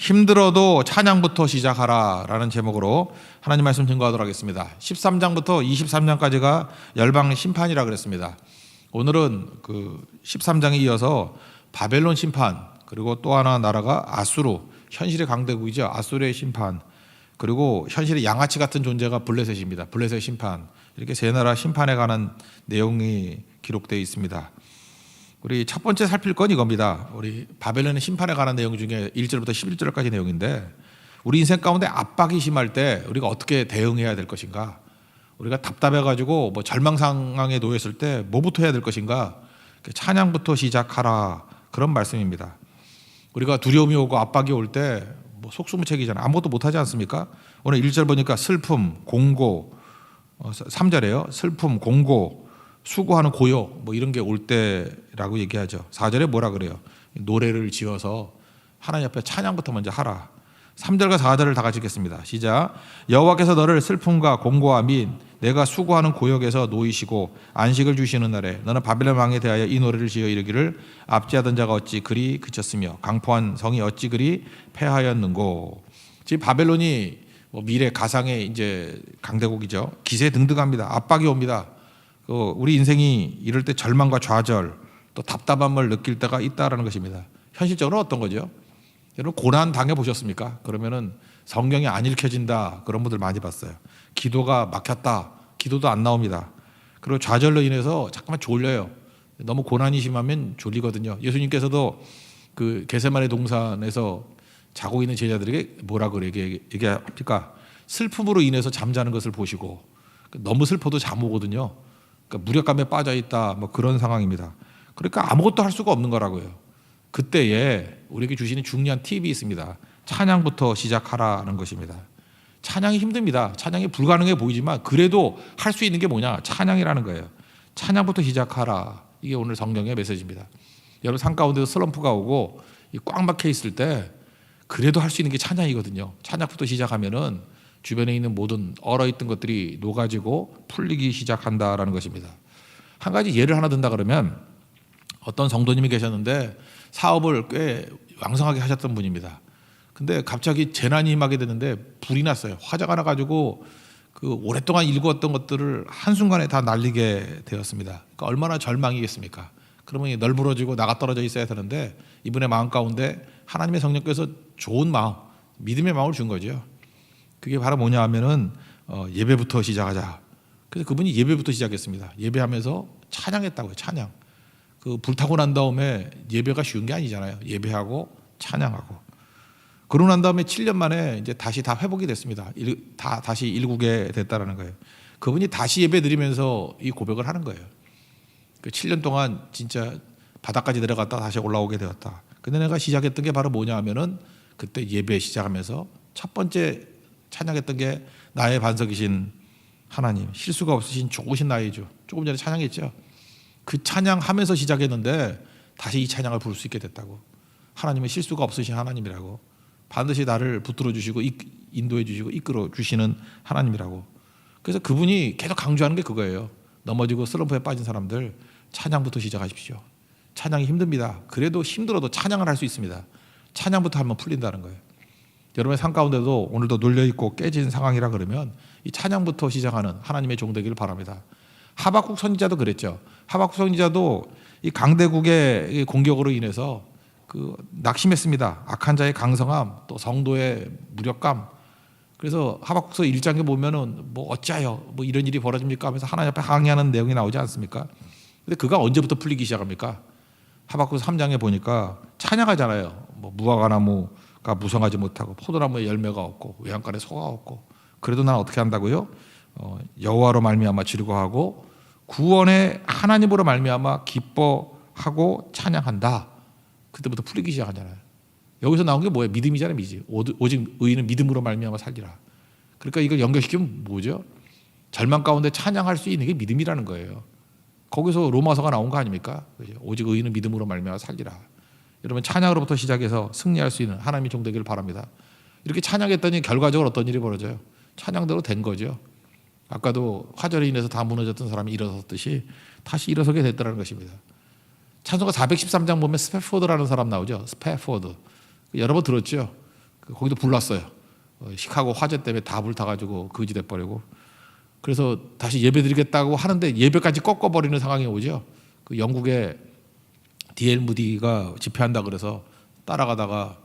힘들어도 찬양부터 시작하라라는 제목으로 하나님 말씀 증거하도록 하겠습니다. 13장부터 23장까지가 열방 심판이라 그랬습니다. 오늘은 그 13장에 이어서 바벨론 심판, 그리고 또 하나 나라가 아수르, 현실의 강대국이죠. 아수르의 심판, 그리고 현실의 양아치 같은 존재가 블레셋입니다. 블레셋 심판, 이렇게 세 나라 심판에 관한 내용이 기록되어 있습니다. 우리 첫 번째 살필 건 이겁니다. 우리 바벨론의 심판에 관한 내용 중에 1절부터 11절까지 내용인데, 우리 인생 가운데 압박이 심할 때 우리가 어떻게 대응해야 될 것인가, 우리가 답답해가지고 뭐 절망 상황에 놓였을 때 뭐부터 해야 될 것인가, 찬양부터 시작하라, 그런 말씀입니다. 우리가 두려움이 오고 압박이 올 때 뭐 속수무책이잖아요. 아무것도 못하지 않습니까? 오늘 1절 보니까 슬픔, 공고, 3절에요. 슬픔, 공고, 수고하는 고요, 뭐 이런 게 올 때라고 얘기하죠. 4절에 뭐라 그래요? 노래를 지어서 하나님 앞에 찬양부터 먼저 하라. 3절과 4절을 다 같이 읽겠습니다. 시작. 여호와께서 너를 슬픔과 공고와 및 내가 수고하는 고역에서 놓이시고 안식을 주시는 날에 너는 바벨론 왕에 대하여 이 노래를 지어 이르기를 압제하던 자가 어찌 그리 그쳤으며 강포한 성이 어찌 그리 패하였는고. 지금 바벨론이 뭐 미래 가상의 이제 강대국이죠. 기세등등합니다. 압박이 옵니다. 우리 인생이 이럴 때 절망과 좌절, 또 답답함을 느낄 때가 있다라는 것입니다. 현실적으로 어떤 거죠? 여러분 고난 당해 보셨습니까? 그러면은 성경이 안 읽혀진다, 그런 분들 많이 봤어요. 기도가 막혔다, 기도도 안 나옵니다. 그리고 좌절로 인해서 잠깐만 졸려요. 너무 고난이 심하면 졸리거든요. 예수님께서도 그 겟세마네 동산에서 자고 있는 제자들에게 뭐라고 얘기합니까? 슬픔으로 인해서 잠자는 것을 보시고, 너무 슬퍼도 잠 오거든요. 그러니까 무력감에 빠져 있다, 뭐 그런 상황입니다. 그러니까 아무것도 할 수가 없는 거라고요. 그때에 우리에게 주시는 중요한 팁이 있습니다. 찬양부터 시작하라는 것입니다. 찬양이 힘듭니다. 찬양이 불가능해 보이지만 그래도 할 수 있는 게 뭐냐? 찬양이라는 거예요. 찬양부터 시작하라. 이게 오늘 성경의 메시지입니다. 여러분 삶 가운데서 슬럼프가 오고 꽉 막혀 있을 때 그래도 할 수 있는 게 찬양이거든요. 찬양부터 시작하면은 주변에 있는 모든 얼어있던 것들이 녹아지고 풀리기 시작한다라는 것입니다. 한 가지 예를 하나 든다 그러면, 어떤 성도님이 계셨는데 사업을 꽤 왕성하게 하셨던 분입니다. 근데 갑자기 재난이 임하게 되는데 불이 났어요. 화재가 나가지고 그 오랫동안 일구었던 것들을 한순간에 다 날리게 되었습니다. 그러니까 얼마나 절망이겠습니까? 그러면 널브러지고 나가 떨어져 있어야 되는데 이분의 마음 가운데 하나님의 성령께서 좋은 마음, 믿음의 마음을 준 거죠. 그게 바로 뭐냐 하면은 예배부터 시작하자. 그래서 그분이 예배부터 시작했습니다. 예배하면서 찬양했다고요. 찬양. 그 불타고 난 다음에 예배가 쉬운 게 아니잖아요. 예배하고 찬양하고. 그러고 난 다음에 7년 만에 이제 다시 다 회복이 됐습니다. 다시 일구게 됐다라는 거예요. 그분이 다시 예배 드리면서 이 고백을 하는 거예요. 그 7년 동안 진짜 바닥까지 내려갔다 다시 올라오게 되었다. 근데 내가 시작했던 게 바로 뭐냐 하면은 그때 예배 시작하면서 첫 번째 찬양했던 게 나의 반석이신 하나님, 실수가 없으신 좋으신 나의 주. 조금 전에 찬양했죠. 그 찬양하면서 시작했는데 다시 이 찬양을 부를 수 있게 됐다고. 하나님은 실수가 없으신 하나님이라고. 반드시 나를 붙들어 주시고 인도해 주시고 이끌어 주시는 하나님이라고. 그래서 그분이 계속 강조하는 게 그거예요. 넘어지고 슬럼프에 빠진 사람들, 찬양부터 시작하십시오. 찬양이 힘듭니다. 그래도 힘들어도 찬양을 할 수 있습니다. 찬양부터 하면 풀린다는 거예요. 여러분의 삶 가운데도 오늘도 눌려있고 깨진 상황이라 그러면 이 찬양부터 시작하는 하나님의 종 되기를 바랍니다. 하박국 선지자도 그랬죠. 하박국 선지자도 이 강대국의 공격으로 인해서 그 낙심했습니다. 악한 자의 강성함, 또 성도의 무력감. 그래서 하박국서 1장에 보면은 뭐 어찌하여 뭐 이런 일이 벌어집니까 하면서 하나님 앞에 항의하는 내용이 나오지 않습니까? 근데 그가 언제부터 풀리기 시작합니까? 하박국 3장에 보니까 찬양하잖아요. 뭐 무화과나무가 무성하지 못하고 포도나무에 열매가 없고 외양간에 소가 없고, 그래도 난 어떻게 한다고요? 여호와로 말미암아 즐거워하고 구원의 하나님으로 말미암아 기뻐하고 찬양한다. 그때부터 풀리기 시작하잖아요. 여기서 나온 게 뭐예요? 믿음이잖아요. 믿음. 오직 의인은 믿음으로 말미암아 살리라. 그러니까 이걸 연결시키면 뭐죠? 절망 가운데 찬양할 수 있는 게 믿음이라는 거예요. 거기서 로마서가 나온 거 아닙니까? 그죠? 오직 의인은 믿음으로 말미암아 살리라. 여러분 찬양으로부터 시작해서 승리할 수 있는 하나님의 종 되기를 바랍니다. 이렇게 찬양했더니 결과적으로 어떤 일이 벌어져요? 찬양대로 된 거죠. 아까도 화절에 인해서 다 무너졌던 사람이 일어섰듯이 다시 일어서게 됐다는 것입니다. 찬송가 413장 보면 스패포드라는 사람 나오죠. 스패포드. 여러 번 들었죠. 거기도 불났어요. 시카고 화재 때문에 다 불타가지고 거지 돼버리고. 그래서 다시 예배드리겠다고 하는데 예배까지 꺾어버리는 상황이 오죠. 그 영국의 D.L. 무디가 집회한다 그래서 따라가다가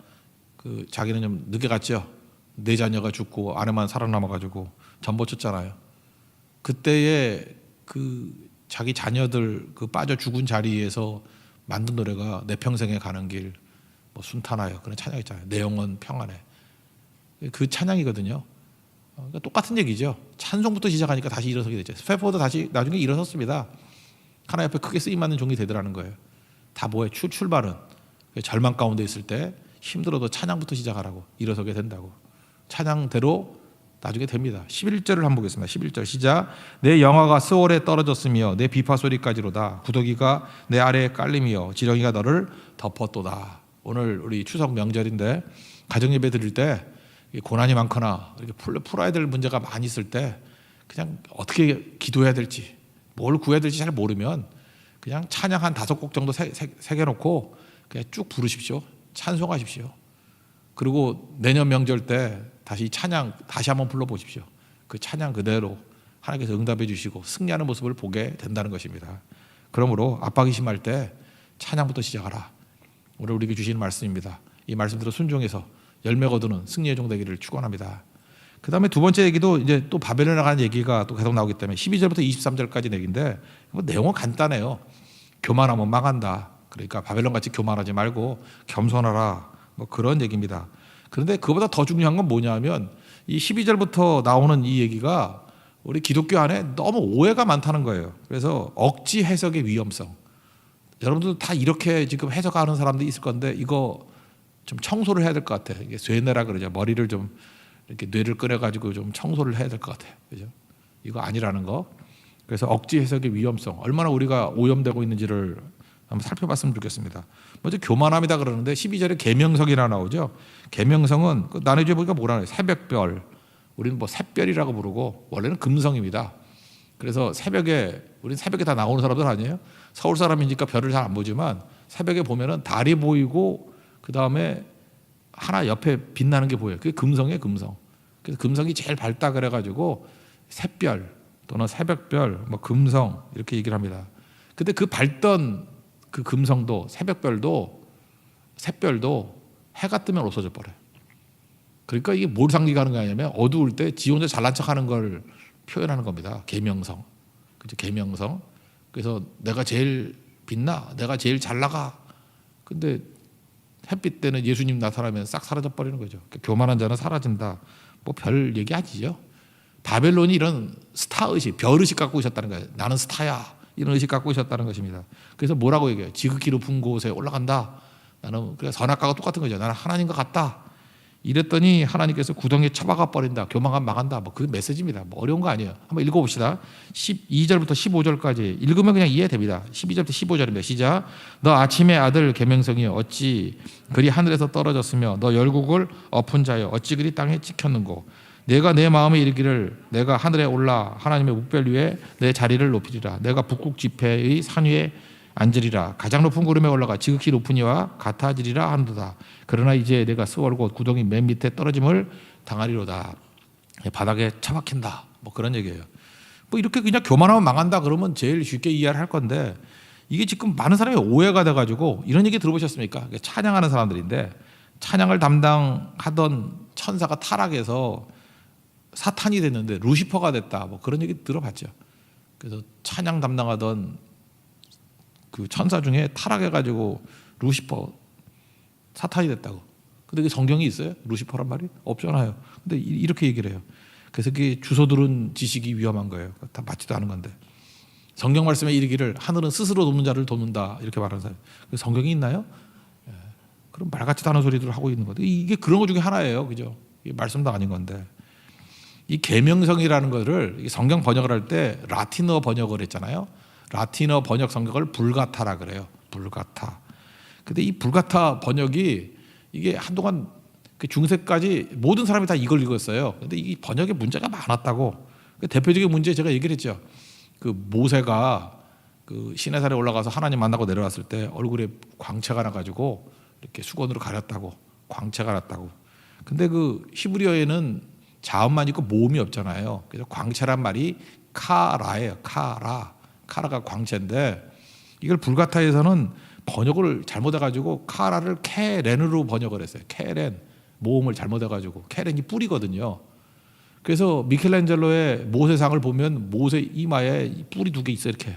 그 자기는 좀 늦게 갔죠. 네 자녀가 죽고 아내만 살아남아가지고 전보쳤잖아요. 그때에 그 자기 자녀들 그 빠져 죽은 자리에서 만든 노래가 내 평생에 가는 길 뭐 순탄하여 그런 찬양 있잖아요. 내 영혼 평안해. 그 찬양이거든요. 그러니까 똑같은 얘기죠. 찬송부터 시작하니까 다시 일어서게 됐죠. 스패포드 다시 나중에 일어섰습니다. 하나님 앞에 크게 쓰임받는 종이 되더라는 거예요. 다 뭐예요? 출발은 절망 가운데 있을 때 힘들어도 찬양부터 시작하라고 일어서게 된다고. 찬양대로 나중에 됩니다. 11절을 한번 보겠습니다. 11절 시작. 내 영화가 스월에 떨어졌으며 내 비파 소리까지로다. 구더기가 내 아래에 깔림이여 지렁이가 너를 덮었도다. 오늘 우리 추석 명절인데 가정예배 드릴 때 고난이 많거나 이렇게 풀어야 될 문제가 많이 있을 때 그냥 어떻게 기도해야 될지 뭘 구해야 될지 잘 모르면 그냥 찬양 한 5곡 정도 새겨놓고 그냥 쭉 부르십시오. 찬송하십시오. 그리고 내년 명절 때 다시 찬양 다시 한번 불러보십시오. 그 찬양 그대로 하나님께서 응답해 주시고 승리하는 모습을 보게 된다는 것입니다. 그러므로 압박이 심할 때 찬양부터 시작하라. 오늘 우리에게 주시는 말씀입니다. 이 말씀대로 순종해서 열매 거두는 승리의 종 되기를 축원합니다. 그 다음에 두 번째 얘기도 이제 또 바벨론에 관한 얘기가 또 계속 나오기 때문에 12절부터 23절까지 얘기인데 뭐 내용은 간단해요. 교만하면 망한다. 그러니까 바벨론같이 교만하지 말고 겸손하라. 뭐 그런 얘기입니다. 그런데 그보다 더 중요한 건 뭐냐면 이 12절부터 나오는 이 얘기가 우리 기독교 안에 너무 오해가 많다는 거예요. 그래서 억지 해석의 위험성. 여러분들도 다 이렇게 지금 해석하는 사람들이 있을 건데 이거 좀 청소를 해야 될 것 같아. 이게 쇠뇌라 그러죠. 머리를 좀 이렇게 뇌를 끓여가지고 좀 청소를 해야 될 것 같아. 그죠? 이거 아니라는 거. 그래서 억지 해석의 위험성, 얼마나 우리가 오염되고 있는지를 한번 살펴봤으면 좋겠습니다. 먼저 교만함이다 그러는데 12절에 계명성이라 나오죠. 계명성은 나눠져 보니까 뭐라 해요? 새벽별. 우리는 뭐 샛별이라고 부르고 원래는 금성입니다. 그래서 새벽에 우리는 새벽에 다 나오는 사람들 아니에요? 서울 사람이니까 별을 잘 안 보지만 새벽에 보면은 달이 보이고 그 다음에 하나 옆에 빛나는 게 보여요. 그게 금성이에요, 금성. 그래서 금성이 제일 밝다 그래가지고 샛별 또는 새벽별, 뭐 금성 이렇게 얘기를 합니다. 근데 그 밝던 그 금성도 새벽별도 샛별도 해가 뜨면 없어져 버려요. 그러니까 이게 뭘 상기하는 거 아니냐면 어두울 때 지 혼자 잘난 척하는 걸 표현하는 겁니다. 계명성, 그죠? 계명성. 그래서 내가 제일 빛나, 내가 제일 잘 나가. 근데 햇빛 때는 예수님 나타나면 싹 사라져 버리는 거죠. 교만한 자는 사라진다. 뭐 별 얘기 아니죠. 바벨론이 이런 스타 의식, 별 의식 갖고 있었다는 거예요. 나는 스타야. 이런 의식 갖고 있었다는 것입니다. 그래서 뭐라고 얘기해요? 지극히 높은 곳에 올라간다. 나는 그래 선악과가 똑같은 거죠. 나는 하나님과 같다. 이랬더니 하나님께서 구덩이에 처박아 버린다. 교만하면 망한다. 뭐 그 메시지입니다. 뭐 어려운 거 아니에요. 한번 읽어봅시다. 12절부터 15절까지 읽으면 그냥 이해됩니다. 12절부터 15절입니다. 시작. 너 아침의 아들 계명성이여 어찌 그리 하늘에서 떨어졌으며 너 열국을 엎은 자여 어찌 그리 땅에 찍혔는고 내가 내 마음에 이르기를 내가 하늘에 올라 하나님의 묵별 위에 내 자리를 높이리라. 내가 북극 지폐의 산 위에 앉으리라. 가장 높은 구름에 올라가 지극히 높은 이와 같아지리라 한도다. 그러나 이제 내가 스월 곧 구덩이 맨 밑에 떨어짐을 당하리로다. 바닥에 처박힌다. 뭐 그런 얘기예요. 뭐 이렇게 그냥 교만하면 망한다 그러면 제일 쉽게 이해를 할 건데 이게 지금 많은 사람이 오해가 돼가지고 이런 얘기 들어보셨습니까? 찬양하는 사람들인데 찬양을 담당하던 천사가 타락해서 사탄이 됐는데 루시퍼가 됐다. 뭐 그런 얘기 들어봤죠. 그래서 찬양 담당하던 그 천사 중에 타락해가지고 루시퍼 사탄이 됐다고. 근데 그 성경이 있어요? 루시퍼란 말이 없잖아요. 근데 이렇게 얘기를 해요. 그래서 그게 주워 들은 지식이 위험한 거예요. 다 맞지도 않은 건데. 성경 말씀에 이르기를 하늘은 스스로 돕는 자를 돕는다 이렇게 말하는 사람. 성경이 있나요? 예. 그럼 말 같지도 않은 소리들을 하고 있는 건데 이게 그런 것 중에 하나예요, 그죠? 이게 말씀도 아닌 건데 이 계명성이라는 거를 성경 번역을 할 때 라틴어 번역을 했잖아요. 라틴어 번역 성경을 불가타라 그래요. 불가타. 근데 이 불가타 번역이 이게 한동안 그 중세까지 모든 사람이 다 이걸 읽었어요. 근데 이 번역에 문제가 많았다고. 그 대표적인 문제 제가 얘기를 했죠. 그 모세가 그 시내산에 올라가서 하나님 만나고 내려왔을 때 얼굴에 광채가 나가지고 이렇게 수건으로 가렸다고. 광채가 났다고. 근데 그 히브리어에는 자음만 있고 모음이 없잖아요. 그래서 광채란 말이 카라예요. 카라가 광채인데 이걸 불가타에서는 번역을 잘못해가지고 카라를 케렌으로 번역을 했어요. 케렌 모음을 잘못해가지고 케렌이 뿌리거든요. 그래서 미켈란젤로의 모세상을 보면 모세 이마에 뿌리 2개 있어 이렇게.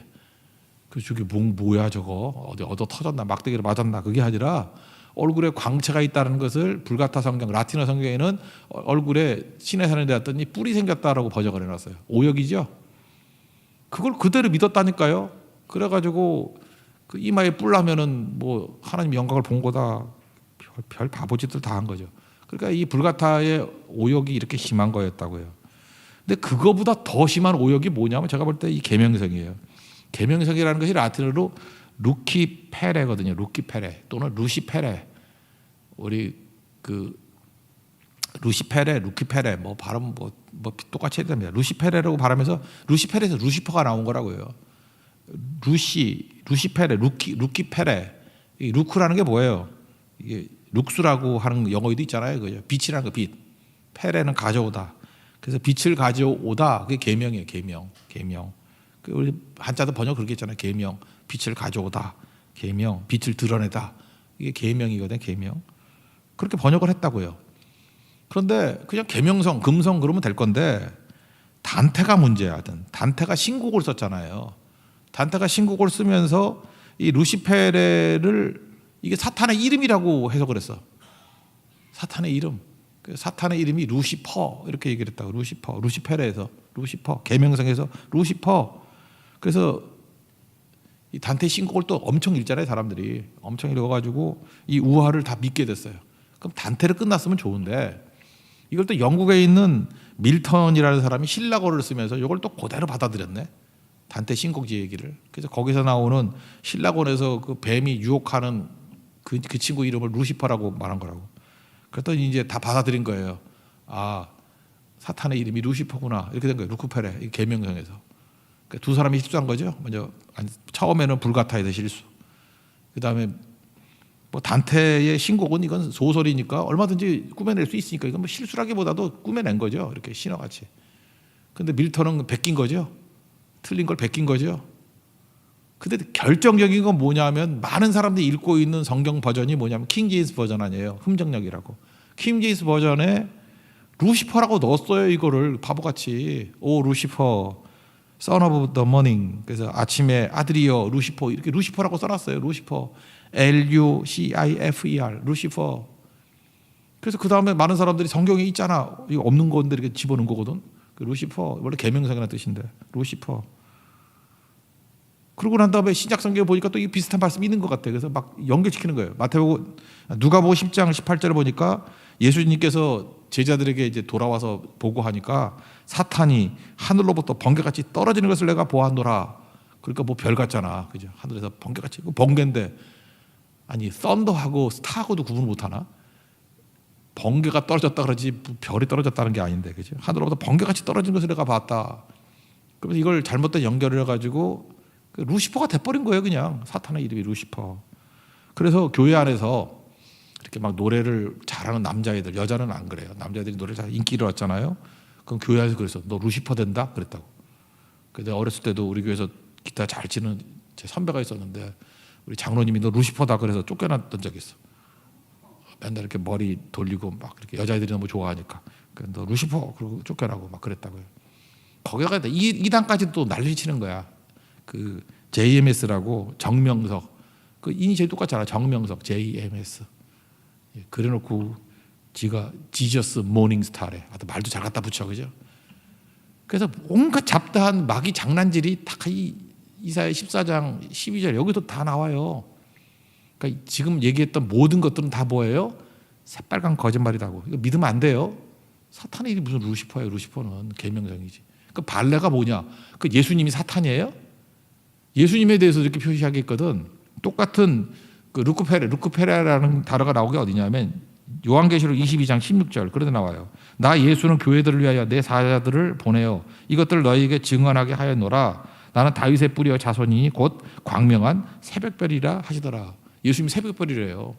그 저게 뭐야 저거 어디 얻어 터졌나 막대기를 맞았나 그게 아니라 얼굴에 광채가 있다는 것을 불가타 성경 라틴어 성경에는 얼굴에 신의 산에 되었더니 뿔이 생겼다라고 번역을 해놨어요. 오역이죠. 그걸 그대로 믿었다니까요. 그래가지고 그 이마에 뿔 나면은 뭐 하나님 영광을 본 거다. 별 바보짓들 다 한 거죠. 그러니까 이 불가타의 오역이 이렇게 심한 거였다고요. 근데 그거보다 더 심한 오역이 뭐냐면 제가 볼 때 이 계명성이에요. 계명성이라는 것이 라틴어로 루키페레거든요. 루키페레 또는 루시페레. 우리 그 루키페레 뭐 발음 뭐 똑같이 해야 됩니다. 루시페레라고 발음해서 루시페레에서 루시퍼가 나온 거라고요. 루시페레, 루키페레. 이 루크라는 게 뭐예요? 이게 룩스라고 하는 영어에도 있잖아요. 그죠? 빛이라는 거 빛. 페레는 가져오다. 그래서 빛을 가져오다. 그게 계명이에요. 계명. 우리 한자도 번역 그렇게 했잖아요. 계명. 빛을 가져오다. 계명. 빛을 드러내다. 이게 계명이거든요. 계명. 그렇게 번역을 했다고요. 그런데 그냥 계명성, 금성 그러면 될 건데 단테가 문제야. 단테가 신국을 썼잖아요. 단테가 신국을 쓰면서 이 루시페레를 이게 사탄의 이름이라고 해석을 했어. 사탄의 이름. 사탄의 이름이 루시퍼 이렇게 얘기를 했다고. 루시페레에서 루시퍼, 계명성에서 루시퍼. 그래서 이 단테 신곡을 또 엄청 읽잖아요. 사람들이 엄청 읽어가지고 이 우화를 다 믿게 됐어요. 그럼 단테를 끝났으면 좋은데 이걸 또 영국에 있는 밀턴이라는 사람이 신라어를 쓰면서 이걸 또 그대로 받아들였네. 단테 신곡지 얘기를. 그래서 거기서 나오는 신라곤에서 그 뱀이 유혹하는 그 친구 이름을 루시퍼라고 말한 거라고. 그랬더니 이제 다 받아들인 거예요. 아, 사탄의 이름이 루시퍼구나 이렇게 된 거예요. 루크페레 계명성에서. 그러니까 두 사람이 실수한 거죠. 먼저 처음에는 불가타에서 실수. 그다음에 뭐 단테의 신곡은 이건 소설이니까 얼마든지 꾸며낼 수 있으니까 이건 뭐 실수라기보다도 꾸며낸 거죠. 이렇게 신화같이. 근데 밀턴은 베낀 거죠. 틀린 걸 베낀 거죠. 근데 결정적인 건 뭐냐면 많은 사람들이 읽고 있는 성경 버전이 뭐냐면 킹제임스 버전 아니에요. 흠정역이라고. 킹제임스 버전에 루시퍼라고 넣었어요. 이거를 바보같이. 오 루시퍼 Son of the morning. 그래서 아침에 아들이여 루시퍼 이렇게 루시퍼라고 써놨어요. 루시퍼 LUCIFER 루시퍼. 그래서 그 다음에 많은 사람들이 성경에 있잖아. 이거 없는 건데 이렇게 집어넣은 거거든. 루시퍼 원래 계명성이라는 뜻인데 루시퍼. 그러고 난 다음에 신약 성경에 보니까 또 이 비슷한 말씀이 있는 것 같아. 그래서 막 연결시키는 거예요. 누가복음 10장 18절을 보니까 예수님께서 제자들에게 이제 돌아와서 보고하니까 사탄이 하늘로부터 번개같이 떨어지는 것을 내가 보았노라. 그러니까 뭐 별 같잖아, 그죠? 하늘에서 번개같이 번개인데 아니 썬더하고 스타하고도 구분을 못하나? 번개가 떨어졌다 그러지 별이 떨어졌다는 게 아닌데, 그죠? 하늘로부터 번개같이 떨어지는 것을 내가 봤다. 그래서 이걸 잘못된 연결을 해가지고 루시퍼가 돼버린 거예요. 그냥 사탄의 이름이 루시퍼. 그래서 교회 안에서 이렇게 막 노래를 잘하는 남자애들, 여자는 안 그래요. 남자애들이 노래 잘 인기를 얻잖아요. 그럼 교회 안에서 그래서 너 루시퍼 된다 그랬다고. 그래서 어렸을 때도 우리 교회에서 기타 잘 치는 제 선배가 있었는데 우리 장로님이 너 루시퍼다 그래서 쫓겨났던 적이 있어. 맨날 이렇게 머리 돌리고 막 이렇게 여자애들이 너무 좋아하니까 너 루시퍼 그러고 쫓겨나고 막 그랬다고요. 거기다가 이 단까지 또 난리치는 거야. 그 JMS라고 정명석 그 이니셜이 똑같잖아. 정명석 JMS 그래놓고 지가 지저스 모닝스타래. 아주 말도 잘 갖다 붙여, 그죠? 그래서 온갖 잡다한 마귀 장난질이 다 이사야 14장 12절 여기도 다 나와요. 그러니까 지금 얘기했던 모든 것들은 다 뭐예요? 새빨간 거짓말이라고. 이거 믿으면 안 돼요. 사탄의 일이 무슨 루시퍼예요? 루시퍼는 계명성이지. 그 발레가 뭐냐? 그 예수님이 사탄이에요? 예수님에 대해서 이렇게 표시하겠거든. 똑같은 그 루크페레라는 단어가 나오게 어디냐면 요한계시록 22장 16절 그런데 나와요. 나 예수는 교회들을 위하여 내 사자들을 보내어 이것들을 너희에게 증언하게 하였노라. 나는 다윗의 뿌리와 자손이니 곧 광명한 새벽별이라 하시더라. 예수님이 새벽별이래요.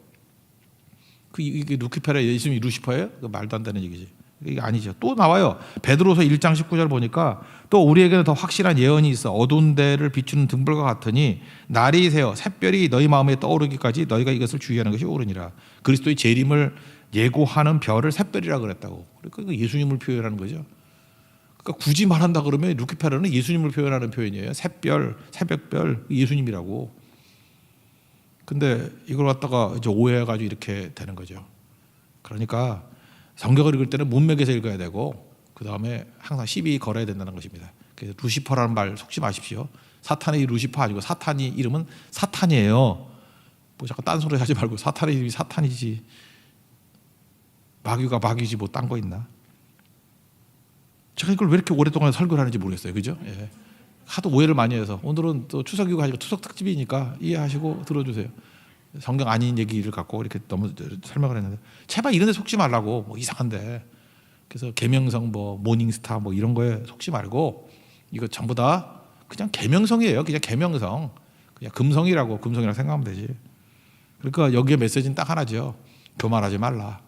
이게 루키페라 예수님이 루시퍼예요? 그 말도 안 되는 얘기지. 이게 아니죠. 또 나와요. 베드로서 1장 19절 보니까 또 우리에게는 더 확실한 예언이 있어. 어두운 데를 비추는 등불과 같으니 날이 새어 샛별이 너희 마음에 떠오르기까지 너희가 이것을 주의하는 것이 옳으니라. 그리스도의 재림을 예고하는 별을 샛별이라 그랬다고. 그러니까 예수님을 표현하는 거죠. 그러니까 굳이 말한다 그러면 루키페라는 예수님을 표현하는 표현이에요. 샛별, 새벽별 예수님이라고. 근데 이걸 갖다가 이제 오해해가지고 이렇게 되는 거죠. 그러니까 성경을 읽을 때는 문맥에서 읽어야 되고 그 다음에 항상 시비 걸어야 된다는 것입니다. 그래서 루시퍼라는 말 속지 마십시오. 사탄의 루시퍼 아니고 사탄이 이름은 사탄이에요. 뭐 자꾸 딴소리 하지 말고 사탄의 이름이 사탄이지. 마귀가 마귀지 뭐 딴 거 있나? 제가 이걸 왜 이렇게 오랫동안 설교를 하는지 모르겠어요. 그죠? 예. 하도 오해를 많이 해서 오늘은 또 추석이고 하니까 추석 특집이니까 이해하시고 들어주세요. 성경 아닌 얘기를 갖고 이렇게 너무 설명을 했는데 제발 이런 데 속지 말라고. 뭐 이상한데. 그래서 계명성 뭐 모닝스타 뭐 이런 거에 속지 말고 이거 전부 다 그냥 계명성이에요. 그냥 계명성. 그냥 금성이라고 생각하면 되지. 그러니까 여기에 메시지는 딱 하나죠. 교만하지 말라.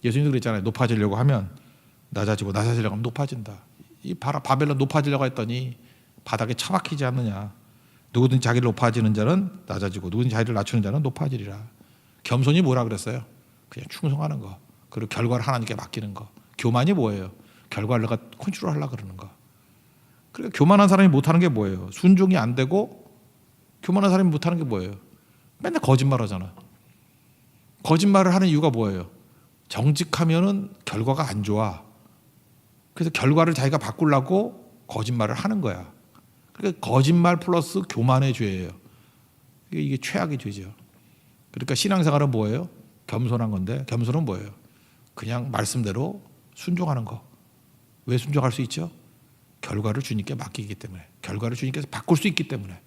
예수님도 그랬잖아요. 높아지려고 하면 낮아지고 낮아지려고 하면 높아진다. 이 바벨론 높아지려고 했더니 바닥에 처박히지 않느냐. 누구든지 자기를 높아지는 자는 낮아지고 누구든지 자기를 낮추는 자는 높아지리라. 겸손이 뭐라 그랬어요? 그냥 충성하는 거. 그리고 결과를 하나님께 맡기는 거. 교만이 뭐예요? 결과를 내가 컨트롤하려고 그러는 거. 그러니까 교만한 사람이 못하는 게 뭐예요? 순종이 안 되고 교만한 사람이 못하는 게 뭐예요? 맨날 거짓말 하잖아. 거짓말을 하는 이유가 뭐예요? 정직하면은 결과가 안 좋아. 그래서 결과를 자기가 바꾸려고 거짓말을 하는 거야. 그러니까 거짓말 플러스 교만의 죄예요. 이게 최악의 죄죠. 그러니까 신앙생활은 뭐예요? 겸손한 건데 겸손은 뭐예요? 그냥 말씀대로 순종하는 거. 왜 순종할 수 있죠? 결과를 주님께 맡기기 때문에. 결과를 주님께서 바꿀 수 있기 때문에.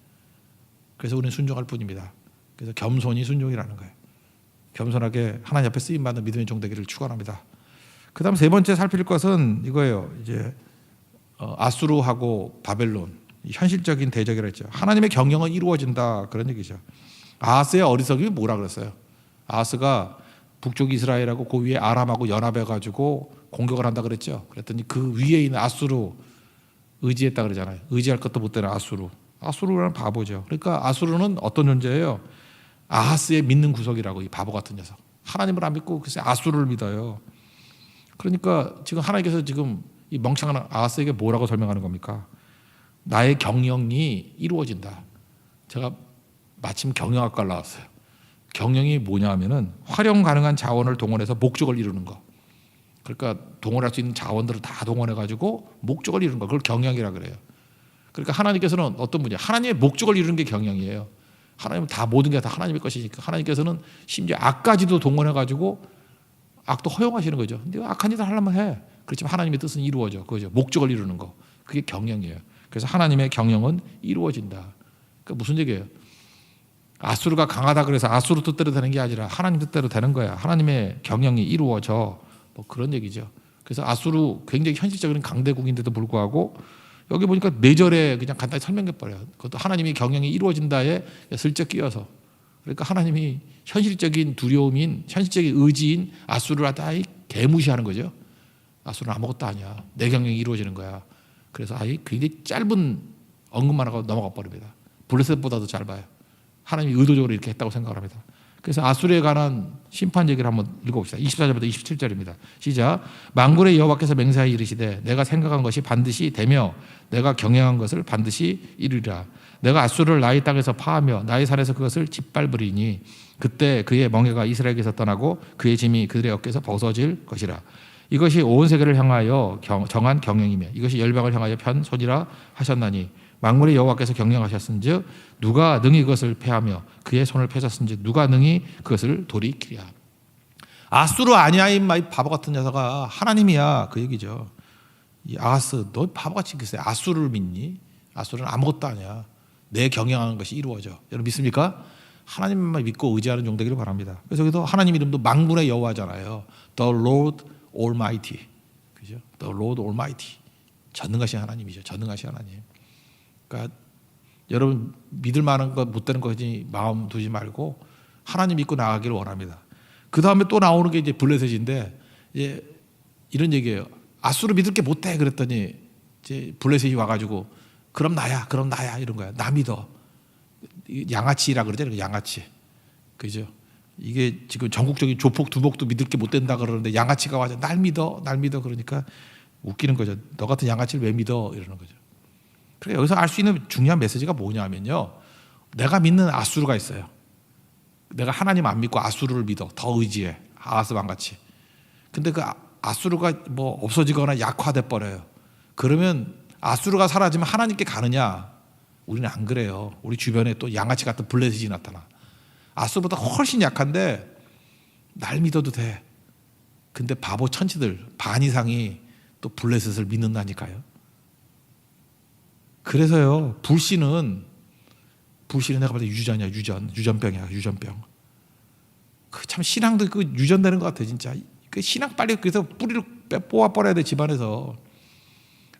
그래서 우리는 순종할 뿐입니다. 그래서 겸손이 순종이라는 거예요. 겸손하게 하나님 앞에 쓰임받는 믿음의 종 되기를 축원합니다. 그 다음 세 번째 살필 것은 이거예요. 이제 아수르하고 바벨론. 현실적인 대적이라 했죠. 하나님의 경영은 이루어진다. 그런 얘기죠. 아하스의 어리석음이 뭐라 그랬어요? 아하스가 북쪽 이스라엘하고 그 위에 아람하고 연합해가지고 공격을 한다 그랬죠. 그랬더니 그 위에 있는 아수르 의지했다 그러잖아요. 의지할 것도 못 되는 아수르. 아수르라는 바보죠. 그러니까 아수르는 어떤 존재예요? 아하스의 믿는 구석이라고. 이 바보 같은 녀석. 하나님을 안 믿고 글쎄 아수르를 믿어요. 그러니까 지금 하나님께서 지금 이 멍청한 아하스에게 뭐라고 설명하는 겁니까? 나의 경영이 이루어진다. 제가 마침 경영학과를 나왔어요. 경영이 뭐냐 하면은 활용 가능한 자원을 동원해서 목적을 이루는 거. 그러니까 동원할 수 있는 자원들을 다 동원해가지고 목적을 이루는 거. 그걸 경영이라 그래요. 그러니까 하나님께서는 어떤 분이야? 하나님의 목적을 이루는 게 경영이에요. 하나님은 다 모든 게 다 하나님의 것이니까 하나님께서는 심지어 악까지도 동원해가지고 악도 허용하시는 거죠. 근데 악한 짓을 하려면 해. 그렇지만 하나님의 뜻은 이루어져. 그거죠. 목적을 이루는 거. 그게 경영이에요. 그래서 하나님의 경영은 이루어진다. 그러니까 무슨 얘기예요? 아수르가 강하다 그래서 아수르 뜻대로 되는 게 아니라 하나님 뜻대로 되는 거야. 하나님의 경영이 이루어져. 뭐 그런 얘기죠. 그래서 아수르 굉장히 현실적인 강대국인데도 불구하고 여기 보니까 4절에 그냥 간단히 설명해버려요. 그것도 하나님의 경영이 이루어진다에 슬쩍 끼어서. 그러니까 하나님이 현실적인 두려움인 현실적인 의지인 아수르를 다 개무시하는 거죠. 아수르는 아무것도 아니야. 내 경영이 이루어지는 거야. 그래서 굉장히 짧은 언급만 하고 넘어가 버립니다. 블레셋보다도 짧아요. 하나님이 의도적으로 이렇게 했다고 생각을 합니다. 그래서 아수르에 관한 심판 얘기를 한번 읽어봅시다. 24절부터 27절입니다. 시작. 만군의 여호와께서 맹세하여 이르시되 내가 생각한 것이 반드시 되며 내가 경영한 것을 반드시 이루리라. 내가 아수르를 나의 땅에서 파하며 나의 산에서 그것을 짓밟으리니 그때 그의 멍에가 이스라엘에게서 떠나고 그의 짐이 그들의 어깨에서 벗어질 것이라. 이것이 온 세계를 향하여 정한 경영이며 이것이 열방을 향하여 편 손이라 하셨나니 만군의 여호와께서 경영하셨은즉 누가 능히 그것을 패하며 그의 손을 펴셨은즉 누가 능히 그것을 돌이키랴. 아수르 아니야 이 바보 같은 녀석아. 하나님이야. 그 얘기죠. 이 아하스 너 바보같이 글쎄 아수르를 믿니? 아수르는 아무것도 아니야. 내 경영하는 것이 이루어져. 여러분 믿습니까? 하나님만 믿고 의지하는 종 되기를 바랍니다. 그래서 여기도 하나님 이름도 만군의 여호와잖아요. The Lord Almighty. 그죠? The Lord Almighty. 전능하신 하나님이죠. 전능하신 하나님. 그러니까 여러분 믿을 만한 것 못 되는 것이 마음 두지 말고 하나님 믿고 나가기를 원합니다. 그 다음에 또 나오는 게 이제 블레셋인데 이제 이런 얘기예요. 아수르 믿을 게 못돼 그랬더니 이제 블레셋이 와가지고 그럼 나야 이런 거야. 나 믿어. 양아치라 그러잖아요. 양아치. 그죠? 이게 지금 전국적인 조폭 두목도 믿을 게 못 된다 그러는데 양아치가 와서 날 믿어 그러니까 웃기는 거죠. 너 같은 양아치를 왜 믿어 이러는 거죠. 그러니까 여기서 알 수 있는 중요한 메시지가 뭐냐면요. 내가 믿는 아수르가 있어요. 내가 하나님 안 믿고 아수르를 믿어. 더 의지해. 아하스 왕같이. 근데 그 아수르가 뭐 없어지거나 약화돼 버려요. 그러면 아수르가 사라지면 하나님께 가느냐? 우리는 안 그래요. 우리 주변에 또 양아치 같은 블레셋이 나타나. 아수르보다 훨씬 약한데 날 믿어도 돼. 근데 바보 천치들 반 이상이 또 블레셋을 믿는다니까요. 그래서요. 불신은 내가 봤을 때 유전병이야. 유전병. 그 참 신앙도 그 유전되는 것 같아 진짜. 그 신앙 빨리 그래서 뿌리를 뽑아 버려야 돼 집안에서.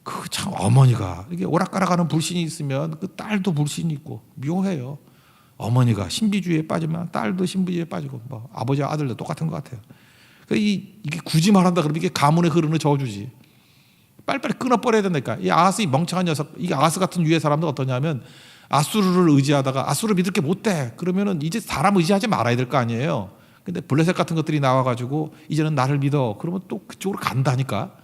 그 참 어머니가 이게 오락가락하는 불신이 있으면 그 딸도 불신이 있고 묘해요. 어머니가 신비주의에 빠지면 딸도 신비주의에 빠지고 뭐 아버지와 아들도 똑같은 것 같아요. 그러니까 이게 굳이 말한다 그러면 이게 가문의 흐름을 저어주지. 빨리빨리 끊어버려야 된다니까. 이 아하스 이 멍청한 녀석, 이 아하스 같은 유의 사람들 어떠냐면 아수르를 의지하다가 아수르 믿을 게 못돼. 그러면은 이제 사람 의지하지 말아야 될 거 아니에요. 근데 블레셋 같은 것들이 나와가지고 이제는 나를 믿어. 그러면 또 그쪽으로 간다니까.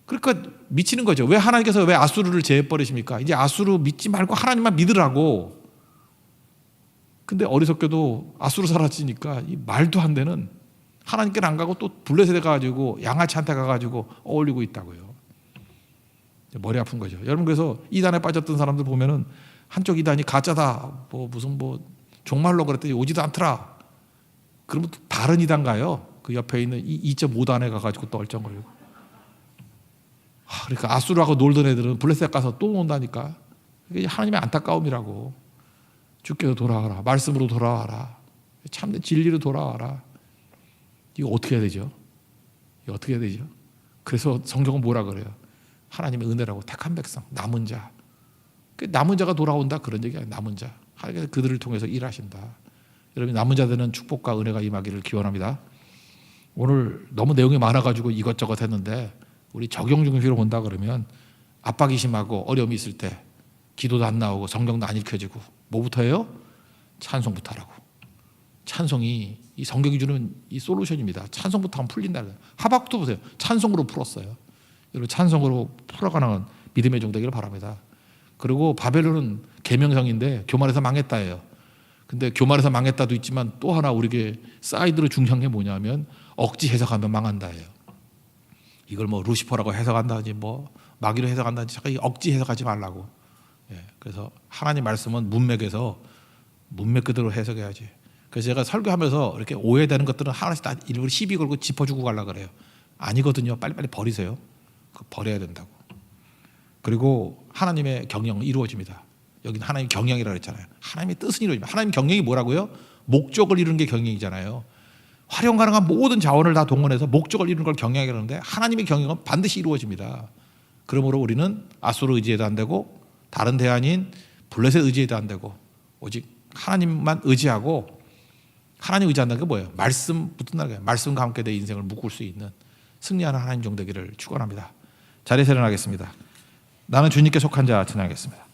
그러니까 미치는 거죠. 왜 하나님께서 왜 아수르를 제해버리십니까? 이제 아수르 믿지 말고 하나님만 믿으라고. 근데 어리석게도 아수르 사라지니까 이 말도 안 되는 하나님께는 안 가고 또 블레셋에 가가지고 양아치한테 가가지고 어울리고 있다고요. 머리 아픈 거죠. 여러분 그래서 이단에 빠졌던 사람들 보면은 한쪽 이단이 가짜다 뭐 무슨 뭐 종말로 그랬더니 오지도 않더라. 그러면 또 다른 이단 가요. 그 옆에 있는 2.5단에 가가지고 또 얼쩡거리고. 그러니까 아수르하고 놀던 애들은 블레셋 가서 또 온다니까. 이게 하나님의 안타까움이라고. 주께서 돌아와라. 말씀으로 돌아와라. 참된 진리로 돌아와라. 이거 어떻게 해야 되죠? 이거 어떻게 해야 되죠? 그래서 성경은 뭐라 그래요? 하나님의 은혜라고 택한 백성, 남은 자. 남은 자가 돌아온다 그런 얘기야. 남은 자. 하나님께서 그들을 통해서 일하신다. 여러분 남은 자들은 축복과 은혜가 임하기를 기원합니다. 오늘 너무 내용이 많아가지고 이것저것 했는데 우리 적용 중심으로 본다 그러면 압박이 심하고 어려움이 있을 때 기도도 안 나오고 성경도 안 읽혀지고 뭐부터 해요? 찬송부터 하라고. 찬송이 이 성경이 주는 이 솔루션입니다. 찬송부터 하면 풀린다. 하박국도 보세요. 찬송으로 풀었어요. 여러분 찬송으로 풀어가는 믿음의 종 되기를 바랍니다. 그리고 바벨론은 계명성인데 교만해서 망했다예요. 근데 교만해서 망했다도 있지만 또 하나 우리에게 사이드로 중요한 게 뭐냐면 억지 해석하면 망한다예요. 이걸 뭐 루시퍼라고 해석한다든지 뭐 마귀로 해석한다든지 잠깐 억지 해석하지 말라고. 예, 그래서 하나님 말씀은 문맥에서 문맥 그대로 해석해야지. 그래서 제가 설교하면서 이렇게 오해되는 것들은 하나씩 다 일부러 시비 걸고 짚어주고 가려고 그래요. 아니거든요. 빨리빨리 버리세요. 그거 버려야 된다고. 그리고 하나님의 경영은 이루어집니다. 여기는 하나님 경영이라고 했잖아요. 하나님의 뜻은 이루어집니다. 하나님 경영이 뭐라고요? 목적을 이루는 게 경영이잖아요. 활용 가능한 모든 자원을 다 동원해서 목적을 이루는 걸 경영이라는데 하나님의 경영은 반드시 이루어집니다. 그러므로 우리는 아수르 의지해도 안 되고 다른 대안인 블레셋 의지해도 안 되고 오직 하나님만 의지하고 하나님 의지한다는 게 뭐예요? 말씀 붙든다는 거예요. 말씀과 함께 내 인생을 묶을 수 있는 승리하는 하나님 종 되기를 축원합니다. 자리에 세련하겠습니다. 나는 주님께 속한 자 찬양하겠습니다.